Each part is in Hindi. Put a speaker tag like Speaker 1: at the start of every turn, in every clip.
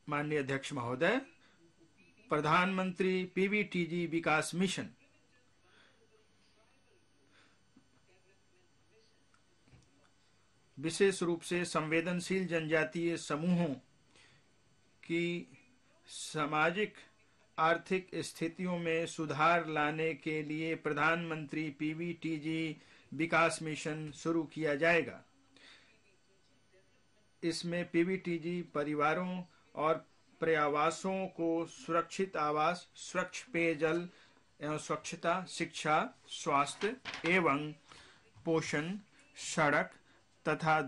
Speaker 1: माननीय अध्यक्ष महोदय, प्रधानमंत्री पीवीटीजी विकास मिशन विशेष रूप से संवेदनशील जनजातीय समूहों की सामाजिक आर्थिक स्थितियों में सुधार लाने के लिए प्रधानमंत्री पीवीटीजी विकास मिशन शुरू किया जाएगा। इसमें पीवीटीजी परिवारों और पर्यावासों को सुरक्षित आवास, स्वच्छ पेयजल एवं स्वच्छता, शिक्षा, स्वास्थ्य एवं पोषण, सड़क तथा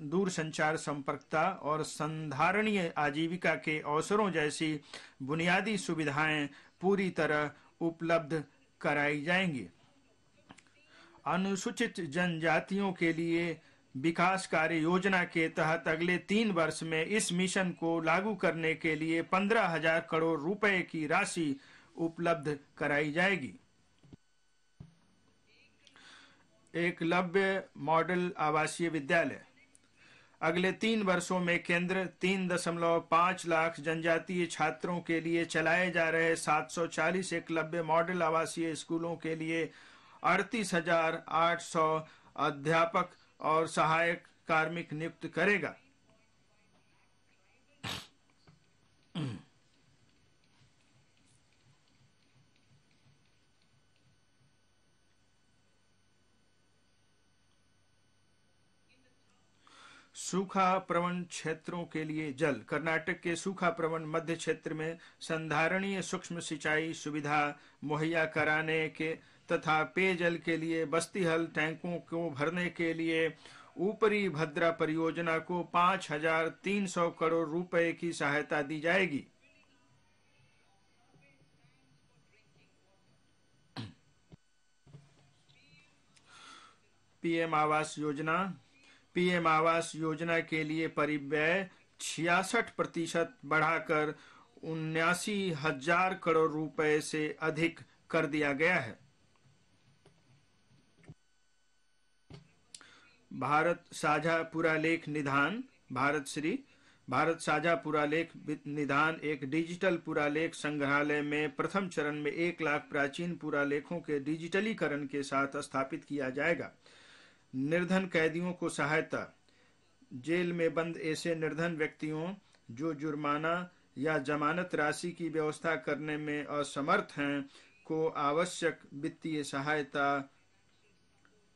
Speaker 1: दूरसंचार संपर्कता और संधारणीय आजीविका के अवसरों जैसी बुनियादी सुविधाएं पूरी तरह उपलब्ध कराई जाएंगी। अनुसूचित जनजातियों के लिए विकास कार्य योजना के तहत अगले 3 वर्ष में इस मिशन को लागू करने के लिए 15,000 करोड़ रुपए की राशि उपलब्ध कराई जाएगी। एकलव्य मॉडल आवासीय विद्यालय। अगले 3 वर्षों में केंद्र 3.5 लाख जनजातीय छात्रों के लिए चलाए जा रहे 740 एकलव्य मॉडल आवासीय स्कूलों के लिए 38,800 अध्यापक और सहायक कार्मिक नियुक्त करेगा। सूखा प्रवण क्षेत्रों के लिए जल। कर्नाटक के सूखा प्रवण मध्य क्षेत्र में संधारणीय सूक्ष्म सिंचाई सुविधा मुहैया कराने के तथा पेयजल के लिए बस्तीहल टैंकों को भरने के लिए ऊपरी भद्रा परियोजना को 5,300 करोड़ रुपए की सहायता दी जाएगी। पीएम आवास योजना। पीएम आवास योजना के लिए परिव्यय 66% बढ़ाकर 79,000 करोड़ रुपए से अधिक कर दिया गया है। भारत साझा पुरालेख निधान। भारत साझा पुरालेख निधान एक डिजिटल पुरालेख संग्रहालय में प्रथम चरण में 1 लाख प्राचीन पुरालेखों के डिजिटलीकरण के साथ स्थापित किया जाएगा। निर्धन कैदियों को सहायता। जेल में बंद ऐसे निर्धन व्यक्तियों जो जुर्माना या जमानत राशि की व्यवस्था करने में असमर्थ हैं को आवश्यक वित्तीय सहायता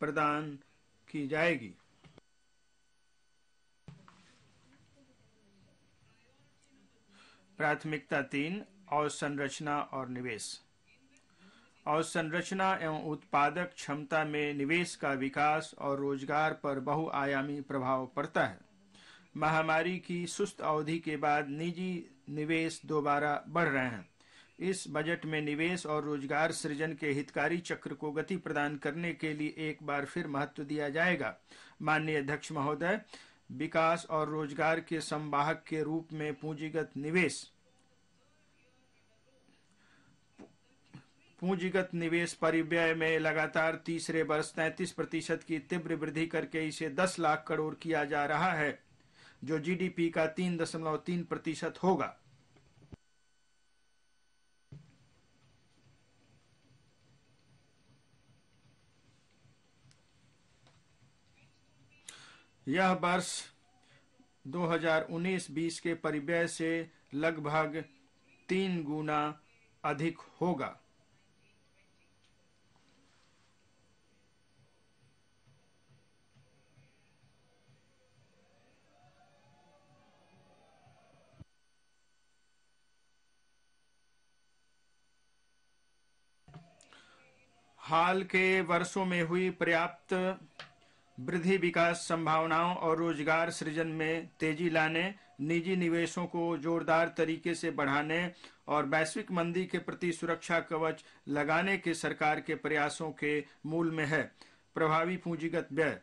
Speaker 1: प्रदान की जाएगी। प्राथमिकता 3 अवसंरचना और निवेश। अवसंरचना एवं उत्पादक क्षमता में निवेश का विकास और रोजगार पर बहुआयामी प्रभाव पड़ता है। महामारी की सुस्त अवधि के बाद निजी निवेश दोबारा बढ़ रहे हैं। इस बजट में निवेश और रोजगार सृजन के हितकारी चक्र को गति प्रदान करने के लिए एक बार फिर महत्व दिया जाएगा। माननीय अध्यक्ष महोदय, विकास और रोजगार के संवाहक के रूप में पूंजीगत निवेश परिव्यय में लगातार तीसरे वर्ष 33% की तीव्र वृद्धि करके इसे 10 लाख करोड़ किया जा रहा है, जो जीडीपी का 3.3% होगा। यह वर्ष 2019-20 के परिव्यय से लगभग 3 गुना अधिक होगा। हाल के वर्षों में हुई पर्याप्त वृद्धि विकास संभावनाओं और रोजगार सृजन में तेजी लाने, निजी निवेशों को जोरदार तरीके से बढ़ाने और वैश्विक मंदी के प्रति सुरक्षा कवच लगाने के सरकार के प्रयासों के मूल में है। प्रभावी पूंजीगत व्यय।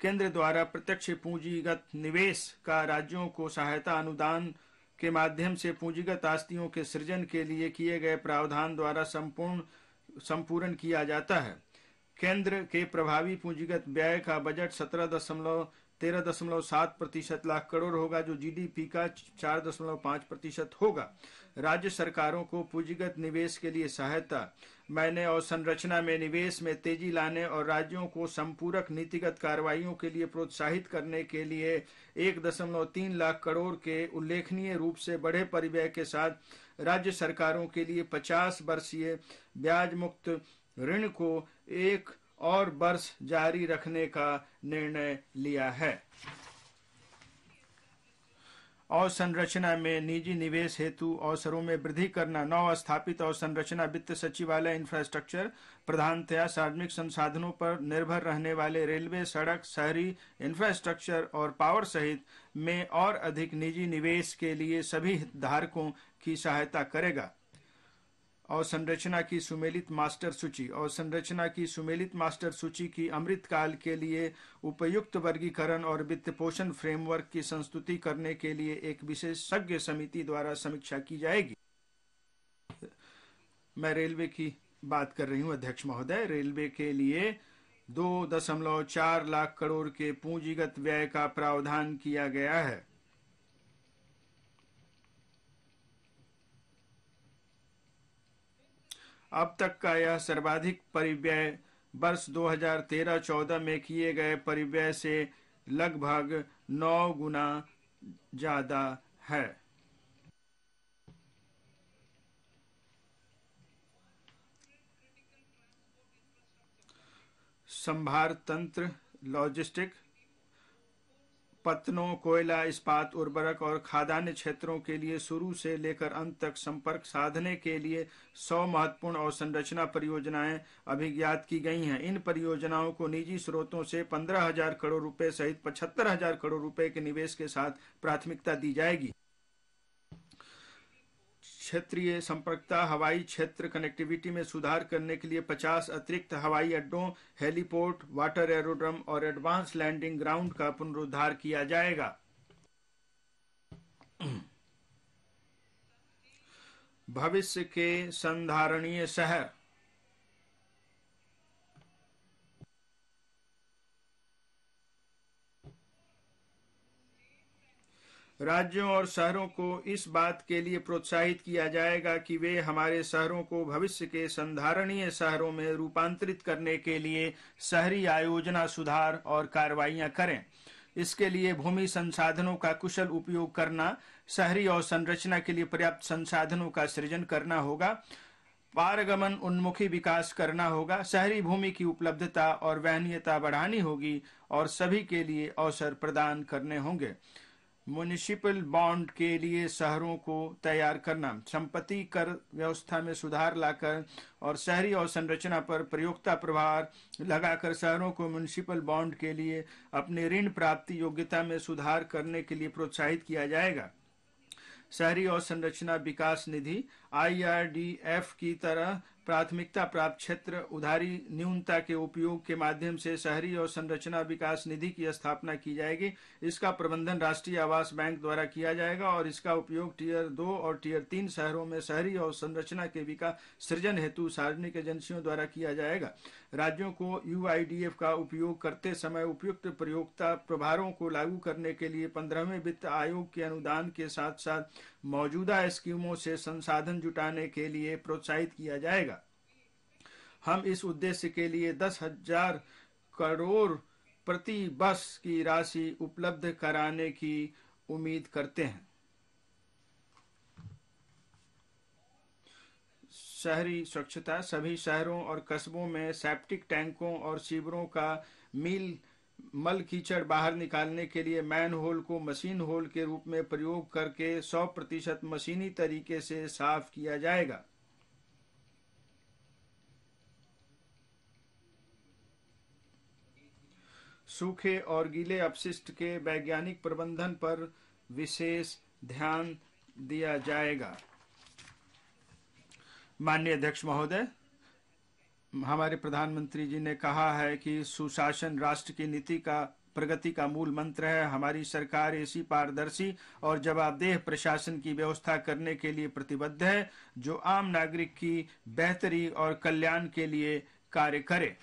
Speaker 1: केंद्र द्वारा प्रत्यक्ष पूंजीगत निवेश का राज्यों को सहायता अनुदान के माध्यम से पूंजीगत आस्तियों के सृजन के लिए किए गए प्रावधान द्वारा संपूर्ण किया जाता है। केंद्र के प्रभावी पूंजीगत व्यय का बजट 13.7% लाख करोड़ होगा, जो जीडीपी का 4.5% होगा। राज्य सरकारों को पूंजीगत निवेश के लिए सहायता, मैंने अवसंरचना में निवेश में तेजी लाने और राज्यों को संपूरक नीतिगत कार्रवाइयों के लिए प्रोत्साहित करने के लिए 1.3 लाख करोड़ के उल्लेखनीय रूप से बढ़े परिव्यय के साथ राज्य सरकारों के लिए 50 वर्षीय ब्याज मुक्त ऋण को एक और वर्ष जारी रखने का निर्णय लिया है। अवसंरचना में निजी निवेश हेतु अवसरों में वृद्धि करना, नव स्थापित अवसंरचना वित्त सचिवालय इंफ्रास्ट्रक्चर प्रधानतया सार्वजनिक संसाधनों पर निर्भर रहने वाले रेलवे, सड़क, शहरी इंफ्रास्ट्रक्चर और पावर सहित में और अधिक निजी निवेश के लिए सभी हितधारकों की सहायता करेगा। अवसंरचना की सुमेलित मास्टर सूची, अवसंरचना की सुमेलित मास्टर सूची की अमृतकाल के लिए उपयुक्त वर्गीकरण और वित्त पोषण फ्रेमवर्क की संस्तुति करने के लिए एक विशेषज्ञ समिति द्वारा समीक्षा की जाएगी। मैं रेलवे की बात कर रही हूं अध्यक्ष महोदय। रेलवे के लिए 2.4 लाख करोड़ के पूंजीगत व्यय का प्रावधान किया गया है। अब तक का यह सर्वाधिक परिव्यय वर्ष 2013-14 में किए गए परिव्यय से लगभग 9 गुना ज्यादा है। संभार तंत्र, लॉजिस्टिक, पत्तनों, कोयला, इस्पात, उर्वरक और खाद्यान्न क्षेत्रों के लिए शुरू से लेकर अंत तक संपर्क साधने के लिए 100 महत्वपूर्ण अवसंरचना परियोजनाएं अभिज्ञात की गई हैं। इन परियोजनाओं को निजी स्रोतों से 15,000 करोड़ रुपए सहित 75,000 करोड़ रुपए के निवेश के साथ प्राथमिकता दी जाएगी। क्षेत्रीय संपर्कता, हवाई क्षेत्र कनेक्टिविटी में सुधार करने के लिए 50 अतिरिक्त हवाई अड्डों, हेलीपोर्ट, वाटर एरोड्रम और एडवांस लैंडिंग ग्राउंड का पुनरुद्धार किया जाएगा। भविष्य के संधारणीय शहर, राज्यों और शहरों को इस बात के लिए प्रोत्साहित किया जाएगा कि वे हमारे शहरों को भविष्य के संधारणीय शहरों में रूपांतरित करने के लिए शहरी आयोजना, सुधार और कार्रवाइयां करें। इसके लिए भूमि संसाधनों का कुशल उपयोग करना, शहरी अवसंरचना के लिए पर्याप्त संसाधनों का सृजन करना होगा, पारगमन उन्मुखी विकास करना होगा, शहरी भूमि की उपलब्धता और वहनीयता बढ़ानी होगी और सभी के लिए अवसर प्रदान करने होंगे। म्युनिसिपल बॉन्ड के लिए शहरों को तैयार करना, संपत्ति कर व्यवस्था में सुधार लाकर और शहरी अवसंरचना पर प्रयोक्ता प्रभार लगाकर शहरों को म्युनिसिपल बॉन्ड के लिए अपनी ऋण प्राप्ति योग्यता में सुधार करने के लिए प्रोत्साहित किया जाएगा। शहरी अवसंरचना विकास निधि IRDF की तरह प्राथमिकता प्राप्त क्षेत्र उधारी न्यूनता के उपयोग के माध्यम से शहरी अवसंरचना विकास निधि की स्थापना की जाएगी। इसका प्रबंधन राष्ट्रीय आवास बैंक द्वारा किया जाएगा और इसका उपयोग टियर 2 और टियर 3 शहरों में शहरी अवसंरचना के विकास सृजन हेतु सार्वजनिक एजेंसियों द्वारा किया जाएगा। राज्यों को UIDF का उपयोग करते समय उपयुक्त प्रयोक्ता प्रभारों को लागू करने के लिए 15वें वित्त आयोग के अनुदान के साथ साथ मौजूदा स्कीमों से संसाधन जुटाने के लिए प्रोत्साहित किया जाएगा। हम इस उद्देश्य के लिए 10,000 करोड़ प्रति वर्ष की राशि उपलब्ध कराने की उम्मीद करते हैं। शहरी स्वच्छता, सभी शहरों और कस्बों में सेप्टिक टैंकों और सीवरों का मल कीचड़ बाहर निकालने के लिए मैनहोल को मशीन होल के रूप में प्रयोग करके 100% मशीनी तरीके से साफ किया जाएगा। सूखे और गीले अपशिष्ट के वैज्ञानिक प्रबंधन पर विशेष ध्यान दिया जाएगा। माननीय अध्यक्ष महोदय, हमारे प्रधानमंत्री जी ने कहा है कि सुशासन राष्ट्र की नीति का प्रगति का मूल मंत्र है। हमारी सरकार ऐसी पारदर्शी और जवाबदेह प्रशासन की व्यवस्था करने के लिए प्रतिबद्ध है जो आम नागरिक की बेहतरी और कल्याण के लिए कार्य करे।